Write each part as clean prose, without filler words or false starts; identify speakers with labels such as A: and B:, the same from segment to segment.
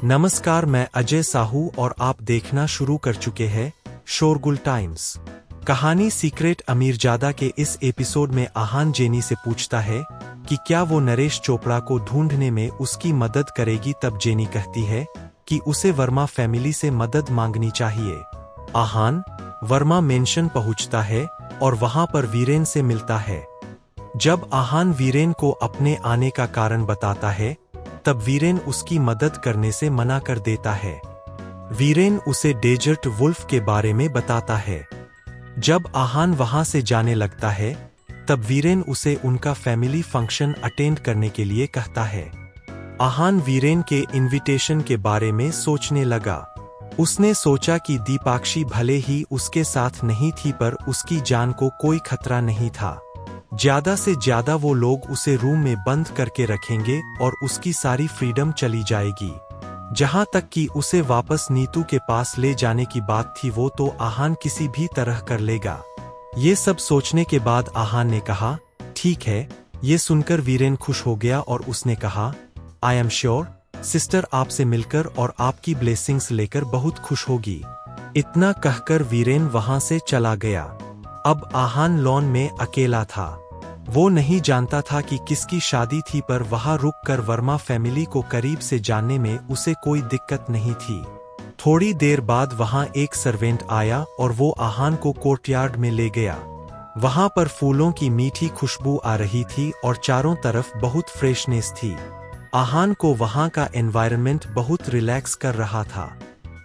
A: नमस्कार, मैं अजय साहू और आप देखना शुरू कर चुके हैं शोरगुल टाइम्स। कहानी सीक्रेट अमीरजादा के इस एपिसोड में आहान जेनी से पूछता है कि क्या वो नरेश चोपड़ा को ढूंढने में उसकी मदद करेगी। तब जेनी कहती है कि उसे वर्मा फैमिली से मदद मांगनी चाहिए। आहान वर्मा मेंशन पहुंचता है और वहां पर वीरेन से मिलता है। जब आहान वीरेन को अपने आने का कारण बताता है तब वीरेन उसकी मदद करने से मना कर देता है। वीरेन उसे डेजर्ट वुल्फ के बारे में बताता है। जब आहान वहां से जाने लगता है तब वीरेन उसे उनका फैमिली फंक्शन अटेंड करने के लिए कहता है। आहान वीरेन के इनविटेशन के बारे में सोचने लगा। उसने सोचा कि दीपाक्षी भले ही उसके साथ नहीं थी पर उसकी जान को कोई खतरा नहीं था। ज्यादा से ज्यादा वो लोग उसे रूम में बंद करके रखेंगे और उसकी सारी फ्रीडम चली जाएगी। जहां तक कि उसे वापस नीतू के पास ले जाने की बात थी वो तो आहान किसी भी तरह कर लेगा। ये सब सोचने के बाद आहान ने कहा, ठीक है। ये सुनकर वीरेन खुश हो गया और उसने कहा, आई एम श्योर सिस्टर आपसे मिलकर और आपकी ब्लेसिंग्स लेकर बहुत खुश होगी। इतना कहकर वीरेन वहां से चला गया। अब आहान लॉन में अकेला था। वो नहीं जानता था कि किसकी शादी थी पर वहां रुककर वर्मा फैमिली को करीब से जानने में उसे कोई दिक्कत नहीं थी। थोड़ी देर बाद वहां एक सर्वेंट आया और वो आहान को कोर्टयार्ड में ले गया। वहां पर फूलों की मीठी खुशबू आ रही थी और चारों तरफ बहुत फ्रेशनेस थी। आहान को वहां का एनवायरनमेंट बहुत रिलैक्स कर रहा था।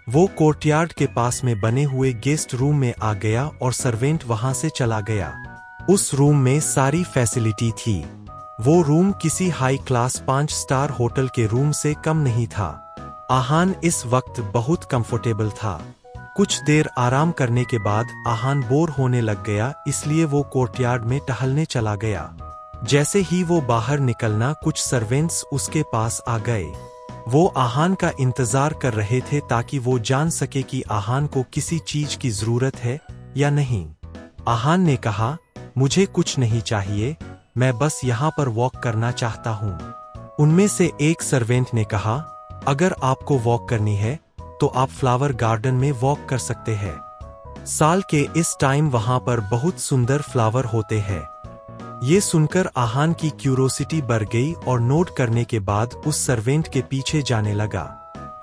A: वो कोर्टयार्ड के पास में बने हुए गेस्ट रूम में आ गया और सर्वेंट वहां से चला गया। उस रूम में सारी फैसिलिटी थी। वो रूम किसी हाई क्लास 5 स्टार होटल के रूम से कम नहीं था। आहान इस वक्त बहुत कंफर्टेबल था। कुछ देर आराम करने के बाद आहान बोर होने लग गया, इसलिए वो कोर्टयार्ड में टहलने चला गया। जैसे ही वो बाहर निकलना कुछ सर्वेंट्स उसके पास आ गए। वो आहान का इंतजार कर रहे थे ताकि वो जान सके कि आहान को किसी चीज की जरूरत है या नहीं। आहान ने कहा, मुझे कुछ नहीं चाहिए, मैं बस यहाँ पर वॉक करना चाहता हूँ। उनमें से एक सर्वेंट ने कहा, अगर आपको वॉक करनी है तो आप फ्लावर गार्डन में वॉक कर सकते हैं। साल के इस टाइम वहां पर बहुत सुंदर फ्लावर होते हैं। ये सुनकर आहान की क्यूरोसिटी बढ़ गई और नोट करने के बाद उस सर्वेंट के पीछे जाने लगा।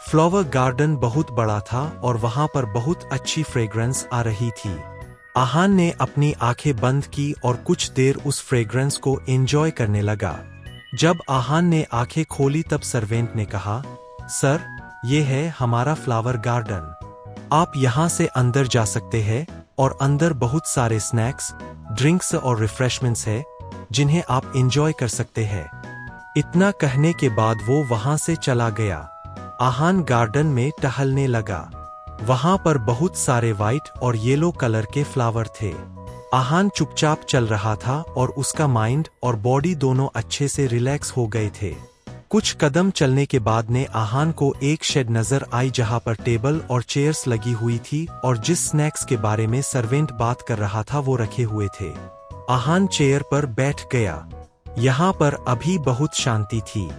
A: फ्लावर गार्डन बहुत बड़ा था और वहां पर बहुत अच्छी फ्रेग्रेंस आ रही थी। आहान ने अपनी आंखें बंद की और कुछ देर उस फ्रेग्रेंस को एंजॉय करने लगा। जब आहान ने आंखें खोली तब सर्वेंट ने कहा, सर, ये है हमारा फ्लावर गार्डन। आप यहाँ से अंदर जा सकते हैं और अंदर बहुत सारे स्नैक्स, ड्रिंक्स और रिफ्रेशमेंट्स है जिन्हें आप एंजॉय कर सकते हैं। इतना कहने के बाद वो वहां से चला गया। आहान गार्डन में टहलने लगा। वहां पर बहुत सारे व्हाइट और येलो कलर के फ्लावर थे। आहान चुपचाप चल रहा था और उसका माइंड और बॉडी दोनों अच्छे से रिलैक्स हो गए थे। कुछ कदम चलने के बाद ने आहान को एक शेड नजर आई जहां पर टेबल और चेयर्स लगी हुई थी और जिस स्नैक्स के बारे में सर्वेंट बात कर रहा था वो रखे हुए थे। आहान चेयर पर बैठ गया। यहाँ पर अभी बहुत शांति थी।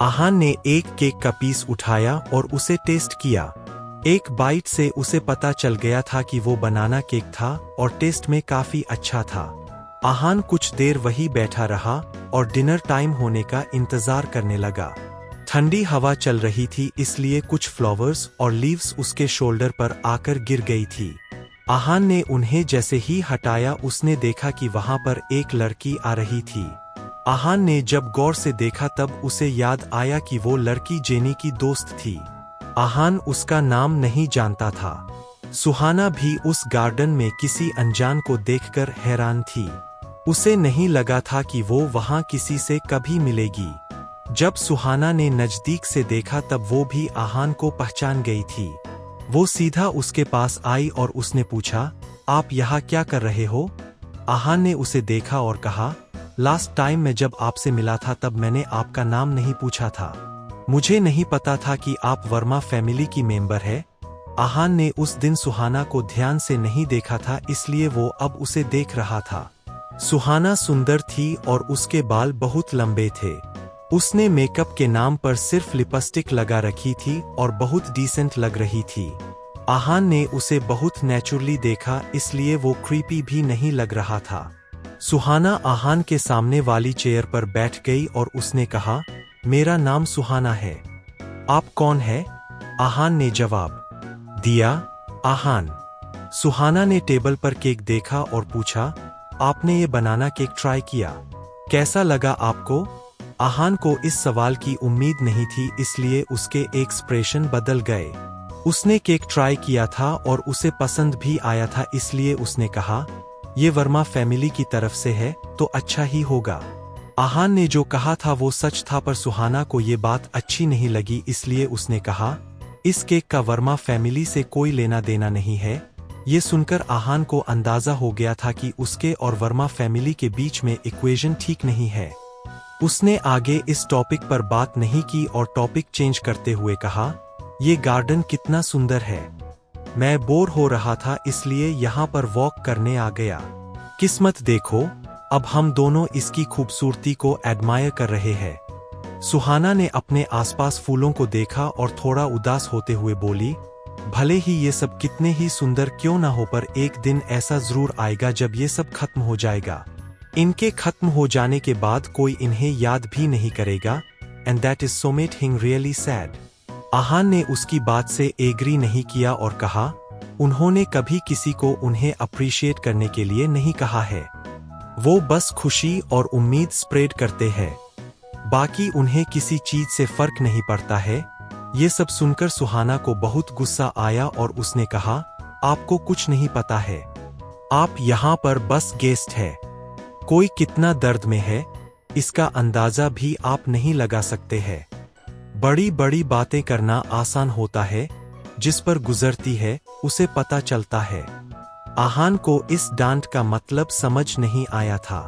A: आहान ने एक केक का पीस उठाया और उसे टेस्ट किया। एक बाइट से उसे पता चल गया था कि वो बनाना केक था और टेस्ट में काफी अच्छा था। आहान कुछ देर वही बैठा रहा और डिनर टाइम होने का इंतजार करने लगा। ठंडी हवा चल रही थी इसलिए कुछ फ्लावर्स और लीव्स उसके शोल्डर पर आकर गिर गई थी। आहान ने उन्हें जैसे ही हटाया उसने देखा कि वहां पर एक लड़की आ रही थी। आहान ने जब गौर से देखा तब उसे याद आया कि वो लड़की जेनी की दोस्त थी। आहान उसका नाम नहीं जानता था। सुहाना भी उस गार्डन में किसी अनजान को देखकर हैरान थी। उसे नहीं लगा था कि वो वहां किसी से कभी मिलेगी। जब सुहाना ने नजदीक से देखा तब वो भी आहान को पहचान गई थी। वो सीधा उसके पास आई और उसने पूछा, आप यहाँ क्या कर रहे हो? आहान ने उसे देखा और कहा, लास्ट टाइम मैं जब आपसे मिला था तब मैंने आपका नाम नहीं पूछा था। मुझे नहीं पता था कि आप वर्मा फैमिली की मेंबर है। आहान ने उस दिन सुहाना को ध्यान से नहीं देखा था इसलिए वो अब उसे देख रहा था। सुहाना सुंदर थी और उसके बाल बहुत लंबे थे। उसने मेकअप के नाम पर सिर्फ लिपस्टिक लगा रखी थी और बहुत डिसेंट लग रही थी। आहान ने उसे बहुत नेचुरली देखा, इसलिए वो क्रीपी भी नहीं लग रहा था। सुहाना आहान के सामने वाली चेयर पर बैठ गई और उसने कहा, मेरा नाम सुहाना है। आप कौन है? आहान ने जवाब दिया, आहान। सुहाना ने टेबल पर केक देखा और पूछा, आपने ये बनाना केक ट्राई किया? कैसा लगा आपको? आहान को इस सवाल की उम्मीद नहीं थी, इसलिए उसके एक्सप्रेशन बदल गए। उसने केक ट्राई किया था और उसे पसंद भी आया था, इसलिए उसने कहा, ये वर्मा फैमिली की तरफ से है तो अच्छा ही होगा। आहान ने जो कहा था वो सच था, पर सुहाना को ये बात अच्छी नहीं लगी, इसलिए उसने कहा, इस केक का वर्मा फैमिली से कोई लेना देना नहीं है। ये सुनकर आहान को अंदाजा हो गया था कि उसके और वर्मा फैमिली के बीच में इक्वेशन ठीक नहीं है। उसने आगे इस टॉपिक पर बात नहीं की और टॉपिक चेंज करते हुए कहा, ये गार्डन कितना सुंदर है। मैं बोर हो रहा था, इसलिए यहाँ पर वॉक करने आ गया। किस्मत देखो, अब हम दोनों इसकी खूबसूरती को एडमायर कर रहे हैं। सुहाना ने अपने आसपास फूलों को देखा और थोड़ा उदास होते हुए बोली, भले ही ये सब कितने ही सुंदर क्यों ना हो, पर एक दिन ऐसा जरूर आएगा जब ये सब खत्म हो जाएगा। इनके खत्म हो जाने के बाद कोई इन्हें याद भी नहीं करेगा, and that is so made him really sad. Aahan ने उसकी बात से एग्री नहीं किया और कहा, उन्होंने कभी किसी को उन्हें अप्रिशिएट करने के लिए नहीं कहा है। वो बस खुशी और उम्मीद स्प्रेड करते हैं, बाकी उन्हें किसी चीज से फर्क नहीं पड़ता है। ये सब सुनकर सुहाना को बहुत गुस्सा आया और उसने कहा, आपको कुछ नहीं पता है, आप यहाँ पर बस गेस्ट है। कोई कितना दर्द में है, इसका अंदाजा भी आप नहीं लगा सकते हैं। बड़ी बड़ी बातें करना आसान होता है, जिस पर गुजरती है उसे पता चलता है। आहान को इस डांट का मतलब समझ नहीं आया था।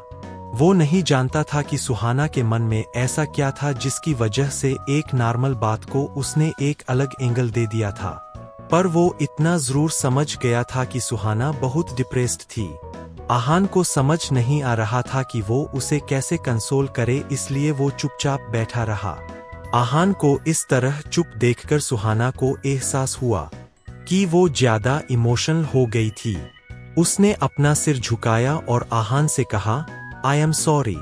A: वो नहीं जानता था कि सुहाना के मन में ऐसा क्या था जिसकी वजह से एक नॉर्मल बात को उसने एक अलग एंगल दे दिया था। पर वो इतना जरूर समझ गया था कि सुहाना बहुत डिप्रेस्ड थी। आहान को समझ नहीं आ रहा था कि वो उसे कैसे कंसोल करे, इसलिए वो चुपचाप बैठा रहा। आहान को इस तरह चुप देखकर सुहाना को एहसास हुआ कि वो ज्यादा इमोशनल हो गई थी। उसने अपना सिर झुकाया और आहान से कहा, आई एम सॉरी,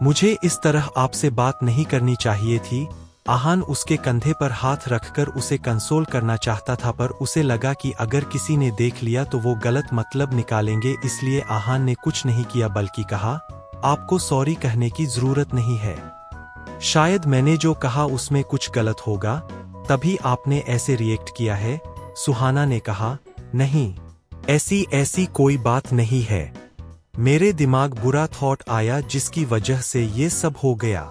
A: मुझे इस तरह आपसे बात नहीं करनी चाहिए थी। आहान उसके कंधे पर हाथ रखकर उसे कंसोल करना चाहता था, पर उसे लगा कि अगर किसी ने देख लिया तो वो गलत मतलब निकालेंगे, इसलिए आहान ने कुछ नहीं किया बल्कि कहा, आपको सॉरी कहने की जरूरत नहीं है। शायद मैंने जो कहा उसमें कुछ गलत होगा, तभी आपने ऐसे रिएक्ट किया है। सुहाना ने कहा, नहीं, ऐसी कोई बात नहीं है। मेरे दिमाग बुरा थॉट आया जिसकी वजह से ये सब हो गया।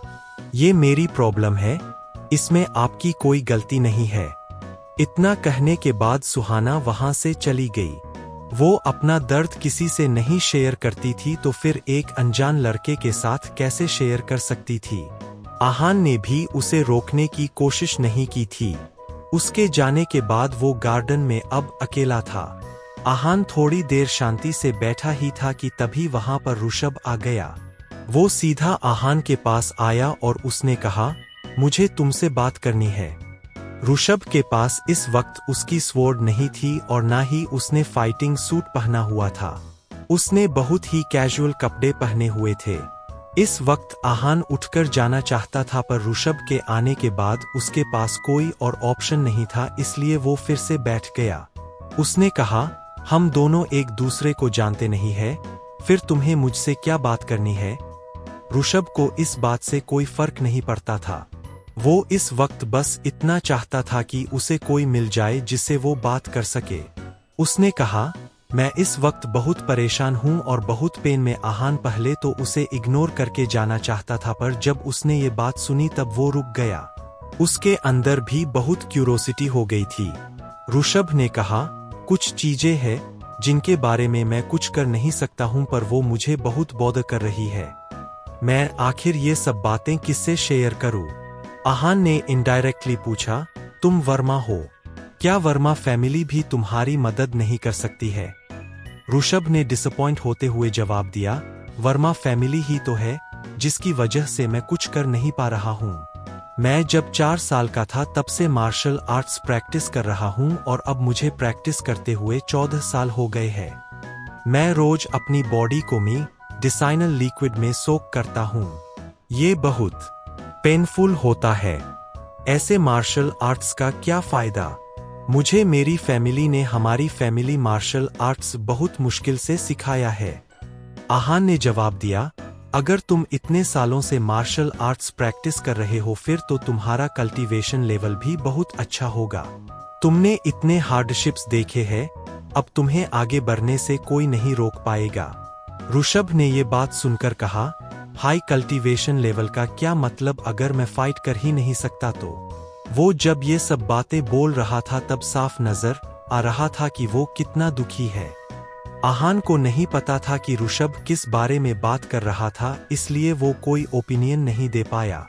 A: ये मेरी प्रॉब्लम है, इसमें आपकी कोई गलती नहीं है। इतना कहने के बाद सुहाना वहां से चली गई। वो अपना दर्द किसी से नहीं शेयर करती थी तो फिर एक अनजान लड़के के साथ कैसे शेयर कर सकती थी। आहान ने भी उसे रोकने की कोशिश नहीं की थी। उसके जाने के बाद वो गार्डन में अब अकेला था। आहान थोड़ी देर शांति से बैठा ही था कि तभी वहां पर ऋषभ आ गया। वो सीधा आहान के पास आया और उसने कहा, मुझे तुमसे बात करनी है। ऋषभ के पास इस वक्त उसकी स्वॉर्ड नहीं थी और ना ही उसने फाइटिंग सूट पहना हुआ था। उसने बहुत ही कैजुअल कपड़े पहने हुए थे। इस वक्त आहान उठकर जाना चाहता था, पर ऋषभ के आने के बाद उसके पास कोई और ऑप्शन नहीं था, इसलिए वो फिर से बैठ गया। उसने कहा, हम दोनों एक दूसरे को जानते नहीं है, फिर तुम्हें मुझसे क्या बात करनी है? ऋषभ को इस बात से कोई फर्क नहीं पड़ता था। वो इस वक्त बस इतना चाहता था कि उसे कोई मिल जाए जिससे वो बात कर सके। उसने कहा, मैं इस वक्त बहुत परेशान हूं और बहुत पेन में। आहान पहले तो उसे इग्नोर करके जाना चाहता था, पर जब उसने ये बात सुनी तब वो रुक गया। उसके अंदर भी बहुत क्यूरोसिटी हो गई थी। ऋषभ ने कहा, कुछ चीजें हैं जिनके बारे में मैं कुछ कर नहीं सकता हूं, पर वो मुझे बहुत बॉदर कर रही है। मैं आखिर ये सब बातें किससे शेयर करूं? आहान ने इनडायरेक्टली पूछा, तुम वर्मा हो, क्या वर्मा फैमिली भी तुम्हारी मदद नहीं कर सकती है? ऋषभ ने डिसअपॉइंट होते हुए जवाब दिया, वर्मा फैमिली ही तो है, जिसकी वजह से मैं कुछ कर नहीं पा रहा हूँ। मैं जब 4 साल का था तब से मार्शल आर्ट्स प्रैक्टिस कर रहा हूँ और अब मुझे प्रैक्टिस करते हुए 14 साल हो गए हैं। मैं रोज अपनी बॉडी को डिसाइनल लिक्विड में सोक करता हूँ। ये बहुत पेनफुल होता है। ऐसे मार्शल आर्ट्स का क्या फायदा? मुझे मेरी फैमिली ने हमारी फैमिली मार्शल आर्ट्स बहुत मुश्किल से सिखाया है। आहान ने जवाब दिया, अगर तुम इतने सालों से मार्शल आर्ट्स प्रैक्टिस कर रहे हो फिर तो तुम्हारा कल्टीवेशन लेवल भी बहुत अच्छा होगा। तुमने इतने हार्डशिप्स देखे हैं, अब तुम्हें आगे बढ़ने से कोई नहीं रोक पाएगा। ऋषभ ने ये बात सुनकर कहा, हाई कल्टीवेशन लेवल का क्या मतलब अगर मैं फाइट कर ही नहीं सकता तो? वो जब ये सब बातें बोल रहा था तब साफ नजर आ रहा था कि वो कितना दुखी है। आहान को नहीं पता था कि ऋषभ किस बारे में बात कर रहा था, इसलिए वो कोई ओपिनियन नहीं दे पाया।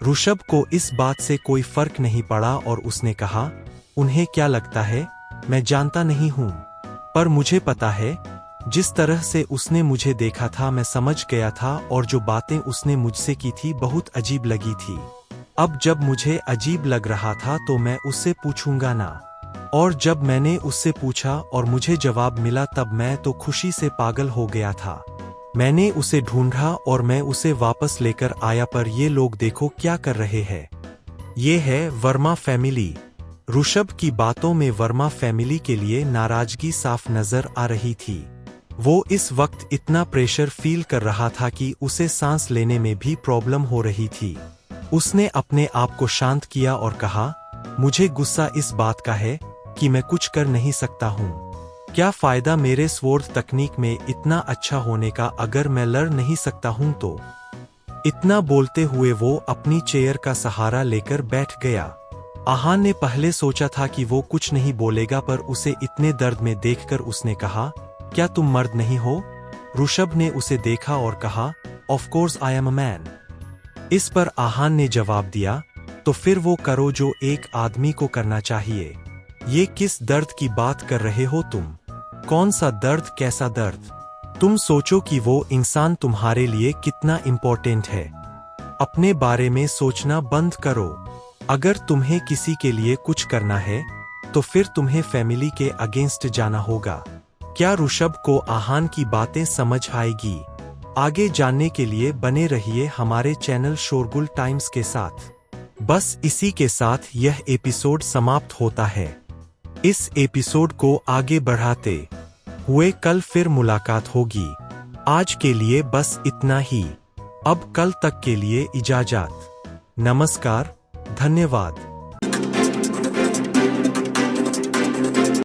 A: ऋषभ को इस बात से कोई फर्क नहीं पड़ा और उसने कहा, उन्हें क्या लगता है मैं जानता नहीं हूँ, पर मुझे पता है जिस तरह से उसने मुझे देखा था मैं समझ गया था और जो बातें उसने मुझसे की थी बहुत अजीब लगी थी। अब जब मुझे अजीब लग रहा था तो मैं उससे पूछूंगा ना। और जब मैंने उससे पूछा और मुझे जवाब मिला तब मैं तो खुशी से पागल हो गया था। मैंने उसे ढूंढा और मैं उसे वापस लेकर आया, पर ये लोग देखो क्या कर रहे हैं। ये है वर्मा फैमिली। ऋषभ की बातों में वर्मा फैमिली के लिए नाराजगी साफ नजर आ रही थी। वो इस वक्त इतना प्रेशर फील कर रहा था कि उसे सांस लेने में भी प्रॉब्लम हो रही थी। उसने अपने आप को शांत किया और कहा, मुझे गुस्सा इस बात का है कि मैं कुछ कर नहीं सकता हूँ। क्या फायदा मेरे स्वॉर्ड तकनीक में इतना अच्छा होने का अगर मैं लड़ नहीं सकता हूँ तो? इतना बोलते हुए वो अपनी चेयर का सहारा लेकर बैठ गया। आहान ने पहले सोचा था कि वो कुछ नहीं बोलेगा, पर उसे इतने दर्द में देखकर उसने कहा, क्या तुम मर्द नहीं हो? ऋषभ ने उसे देखा और कहा, of course I am a man. इस पर आहान ने जवाब दिया, तो फिर वो करो जो एक आदमी को करना चाहिए। ये किस दर्द की बात कर रहे हो तुम? कौन सा दर्द, कैसा दर्द? तुम सोचो कि वो इंसान तुम्हारे लिए कितना इम्पोर्टेंट है। अपने बारे में सोचना बंद करो। अगर तुम्हें किसी के लिए कुछ करना है तो फिर तुम्हें फैमिली के अगेंस्ट जाना होगा। क्या ऋषभ को आहान की बातें समझ आएगी? आगे जानने के लिए बने रहिए हमारे चैनल शोरगुल टाइम्स के साथ। बस इसी के साथ यह एपिसोड समाप्त होता है। इस एपिसोड को आगे बढ़ाते हुए कल फिर मुलाकात होगी। आज के लिए बस इतना ही। अब कल तक के लिए इजाजत। नमस्कार, धन्यवाद।